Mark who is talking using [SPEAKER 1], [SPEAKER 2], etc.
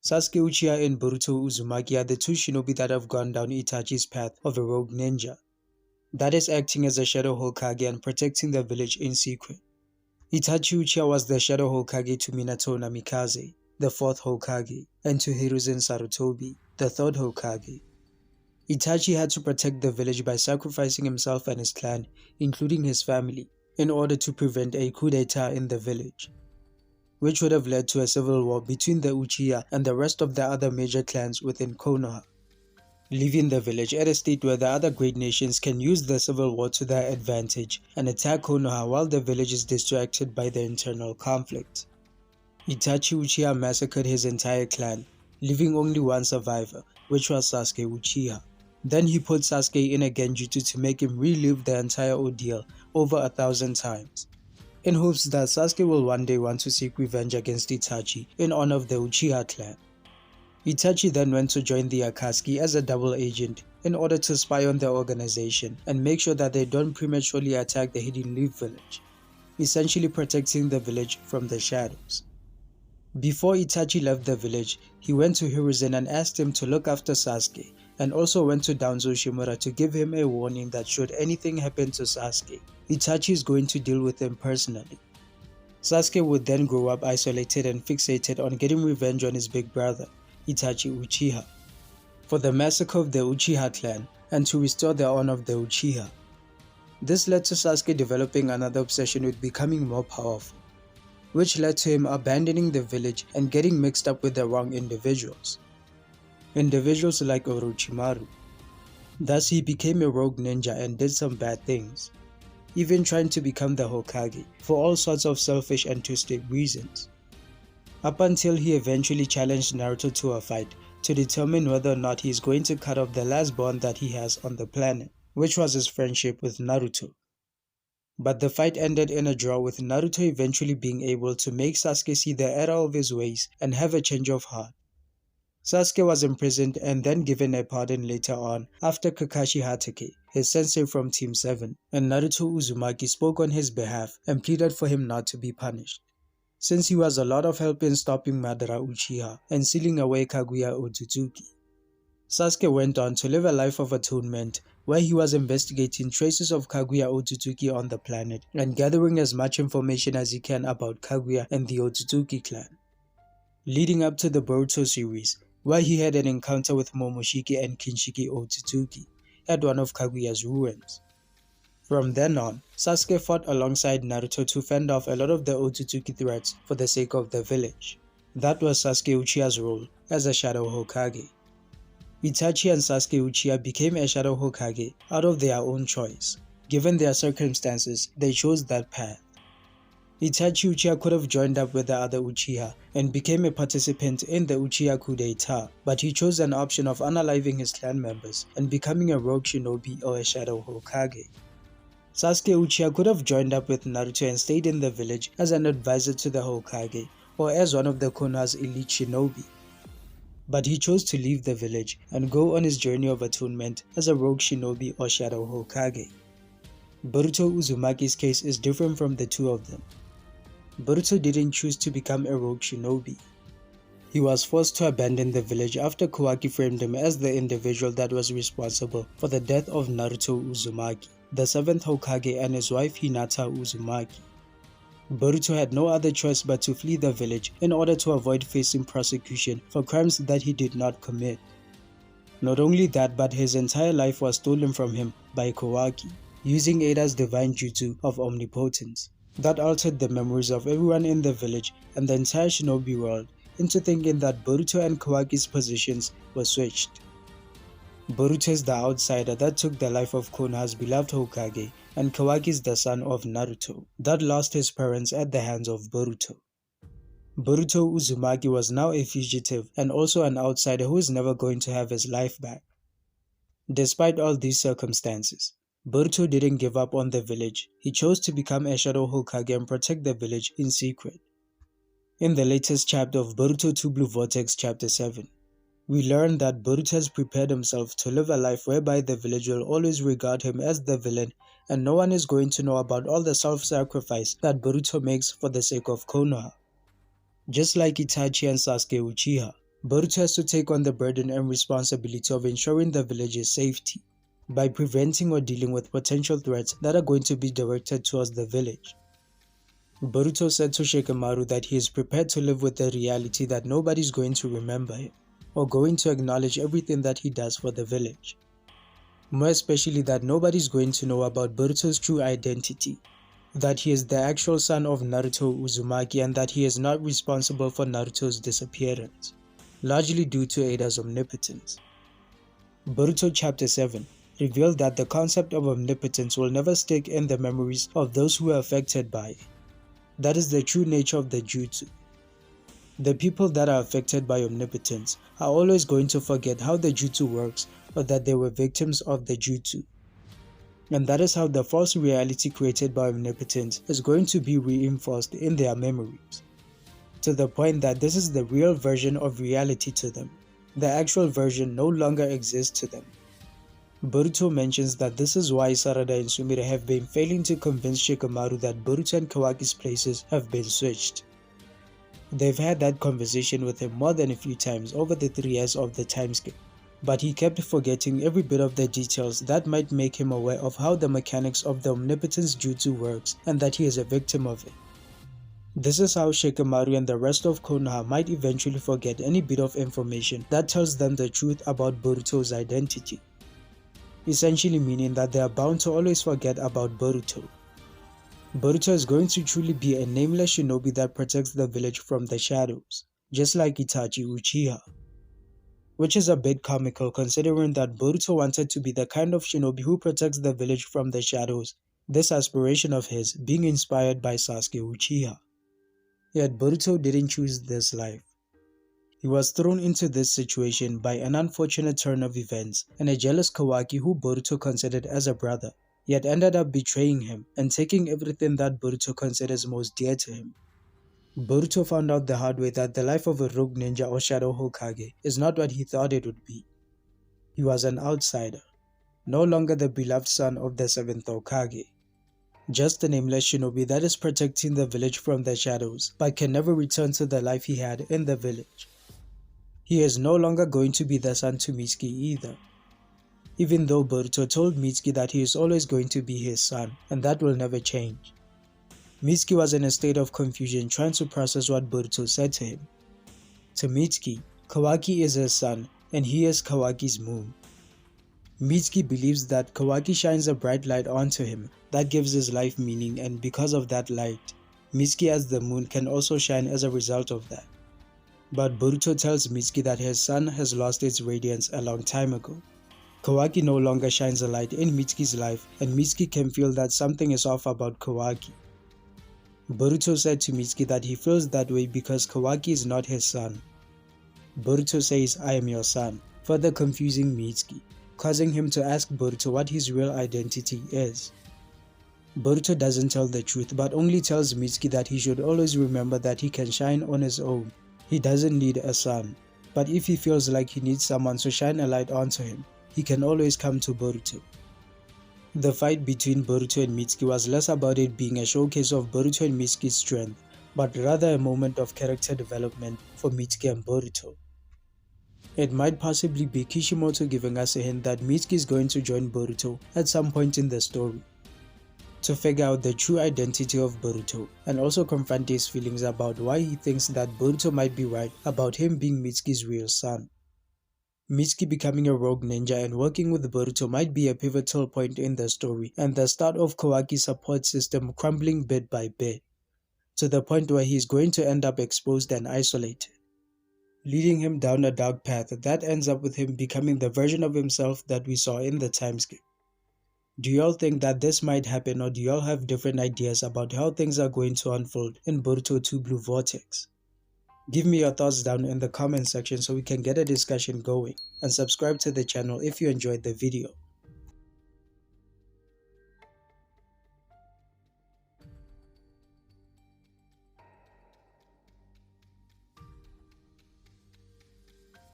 [SPEAKER 1] Sasuke Uchiha and Boruto Uzumaki are the two shinobi that have gone down Itachi's path of a rogue ninja. That is acting as a Shadow Hokage and protecting the village in secret. Itachi Uchiha was the Shadow Hokage to Minato Namikaze, the 4th Hokage, and to Hiruzen Sarutobi, the 3rd Hokage. Itachi had to protect the village by sacrificing himself and his clan, including his family, in order to prevent a coup d'etat in the village, which would have led to a civil war between the Uchiha and the rest of the other major clans within Konoha, leaving the village at a state where the other great nations can use the civil war to their advantage and attack Konoha while the village is distracted by the internal conflict. Itachi Uchiha massacred his entire clan, leaving only one survivor, which was Sasuke Uchiha. Then he put Sasuke in a genjutsu to make him relive the entire ordeal over 1,000 times, in hopes that Sasuke will one day want to seek revenge against Itachi in honor of the Uchiha clan. Itachi then went to join the Akatsuki as a double agent in order to spy on their organization and make sure that they don't prematurely attack the Hidden Leaf village, essentially protecting the village from the shadows. Before Itachi left the village, he went to Hiruzen and asked him to look after Sasuke, and also went to Danzo Shimura to give him a warning that should anything happen to Sasuke, Itachi is going to deal with him personally. Sasuke would then grow up isolated and fixated on getting revenge on his big brother, Itachi Uchiha, for the massacre of the Uchiha clan and to restore the honor of the Uchiha. This led to Sasuke developing another obsession with becoming more powerful, which led to him abandoning the village and getting mixed up with the wrong individuals like Orochimaru. Thus he became a rogue ninja and did some bad things, even trying to become the Hokage for all sorts of selfish and twisted reasons, up until he eventually challenged Naruto to a fight to determine whether or not he is going to cut off the last bond that he has on the planet, which was his friendship with Naruto. But the fight ended in a draw, with Naruto eventually being able to make Sasuke see the error of his ways and have a change of heart. Sasuke was imprisoned and then given a pardon later on after Kakashi Hatake, his sensei from Team 7, and Naruto Uzumaki spoke on his behalf and pleaded for him not to be punished, since he was a lot of help in stopping Madara Uchiha and sealing away Kaguya Otsutsuki. Sasuke went on to live a life of atonement where he was investigating traces of Kaguya Otsutsuki on the planet and gathering as much information as he can about Kaguya and the Otsutsuki clan, leading up to the Boruto series, where he had an encounter with Momoshiki and Kinshiki Otsutsuki at one of Kaguya's ruins. From then on, Sasuke fought alongside Naruto to fend off a lot of the Otsutsuki threats for the sake of the village. That was Sasuke Uchiha's role as a Shadow Hokage. Itachi and Sasuke Uchiha became a Shadow Hokage out of their own choice. Given their circumstances, they chose that path. Itachi Uchiha could have joined up with the other Uchiha and became a participant in the Uchiha coup d'etat, but he chose an option of unaliving his clan members and becoming a rogue shinobi or a Shadow Hokage. Sasuke Uchiha could have joined up with Naruto and stayed in the village as an advisor to the Hokage or as one of the Konoha's elite shinobi, but he chose to leave the village and go on his journey of atonement as a rogue shinobi or Shadow Hokage. Boruto Uzumaki's case is different from the two of them. Boruto didn't choose to become a rogue shinobi. He was forced to abandon the village after Kawaki framed him as the individual that was responsible for the death of Naruto Uzumaki, the 7th Hokage, and his wife Hinata Uzumaki. Boruto had no other choice but to flee the village in order to avoid facing prosecution for crimes that he did not commit. Not only that, but his entire life was stolen from him by Kawaki, using Ada's divine jutsu of Omnipotence, that altered the memories of everyone in the village and the entire shinobi world into thinking that Boruto and Kawaki's positions were switched. Boruto is the outsider that took the life of Konoha's beloved Hokage, and Kawaki is the son of Naruto that lost his parents at the hands of Boruto. Boruto Uzumaki was now a fugitive and also an outsider who is never going to have his life back. Despite all these circumstances, Boruto didn't give up on the village. He chose to become a Shadow Hokage and protect the village in secret. In the latest chapter of Boruto 2 Blue Vortex Chapter 7, we learn that Boruto has prepared himself to live a life whereby the village will always regard him as the villain and no one is going to know about all the self-sacrifice that Boruto makes for the sake of Konoha. Just like Itachi and Sasuke Uchiha, Boruto has to take on the burden and responsibility of ensuring the village's safety by preventing or dealing with potential threats that are going to be directed towards the village. Boruto said to Shikamaru that he is prepared to live with the reality that nobody's going to remember him or going to acknowledge everything that he does for the village. More especially that nobody's going to know about Boruto's true identity, that he is the actual son of Naruto Uzumaki and that he is not responsible for Naruto's disappearance, largely due to Ada's omnipotence. Boruto Chapter 7 revealed that the concept of omnipotence will never stick in the memories of those who are affected by it. That is the true nature of the jutsu. The people that are affected by omnipotence are always going to forget how the jutsu works or that they were victims of the jutsu. And that is how the false reality created by omnipotence is going to be reinforced in their memories, to the point that this is the real version of reality to them. The actual version no longer exists to them. Boruto mentions that this is why Sarada and Sumire have been failing to convince Shikamaru that Boruto and Kawaki's places have been switched. They've had that conversation with him more than a few times over the 3 years of the timeskip, but he kept forgetting every bit of the details that might make him aware of how the mechanics of the omnipotence jutsu works and that he is a victim of it. This is how Shikamaru and the rest of Konoha might eventually forget any bit of information that tells them the truth about Boruto's identity, essentially meaning that they are bound to always forget about Boruto. Boruto is going to truly be a nameless shinobi that protects the village from the shadows, just like Itachi Uchiha. Which is a bit comical considering that Boruto wanted to be the kind of shinobi who protects the village from the shadows, this aspiration of his being inspired by Sasuke Uchiha. Yet Boruto didn't choose this life. He was thrown into this situation by an unfortunate turn of events and a jealous Kawaki who Boruto considered as a brother, yet ended up betraying him and taking everything that Boruto considers most dear to him. Boruto found out the hard way that the life of a rogue ninja or shadow Hokage is not what he thought it would be. He was an outsider, no longer the beloved son of the 7th Hokage, just a nameless shinobi that is protecting the village from the shadows but can never return to the life he had in the village. He is no longer going to be the son to Mitsuki either, even though Boruto told Mitsuki that he is always going to be his son and that will never change. Mitsuki was in a state of confusion trying to process what Boruto said to him. To Mitsuki, Kawaki is his son and he is Kawaki's moon. Mitsuki believes that Kawaki shines a bright light onto him that gives his life meaning, and because of that light, Mitsuki as the moon can also shine as a result of that. But Boruto tells Mitsuki that his sun has lost its radiance a long time ago. Kawaki no longer shines a light in Mitsuki's life and Mitsuki can feel that something is off about Kawaki. Boruto said to Mitsuki that he feels that way because Kawaki is not his son. Boruto says, "I am your son," further confusing Mitsuki, causing him to ask Boruto what his real identity is. Boruto doesn't tell the truth but only tells Mitsuki that he should always remember that he can shine on his own. He doesn't need a son, but if he feels like he needs someone to shine a light onto him, he can always come to Boruto. The fight between Boruto and Mitsuki was less about it being a showcase of Boruto and Mitsuki's strength, but rather a moment of character development for Mitsuki and Boruto. It might possibly be Kishimoto giving us a hint that Mitsuki is going to join Boruto at some point in the story, to figure out the true identity of Boruto and also confront his feelings about why he thinks that Boruto might be right about him being Mitsuki's real son. Mitsuki becoming a rogue ninja and working with Boruto might be a pivotal point in the story and the start of Kawaki's support system crumbling bit by bit, to the point where he is going to end up exposed and isolated, leading him down a dark path that ends up with him becoming the version of himself that we saw in the timeskip. Do y'all think that this might happen, or do y'all have different ideas about how things are going to unfold in Boruto 2 Blue Vortex? Give me your thoughts down in the comment section so we can get a discussion going, and subscribe to the channel if you enjoyed the video.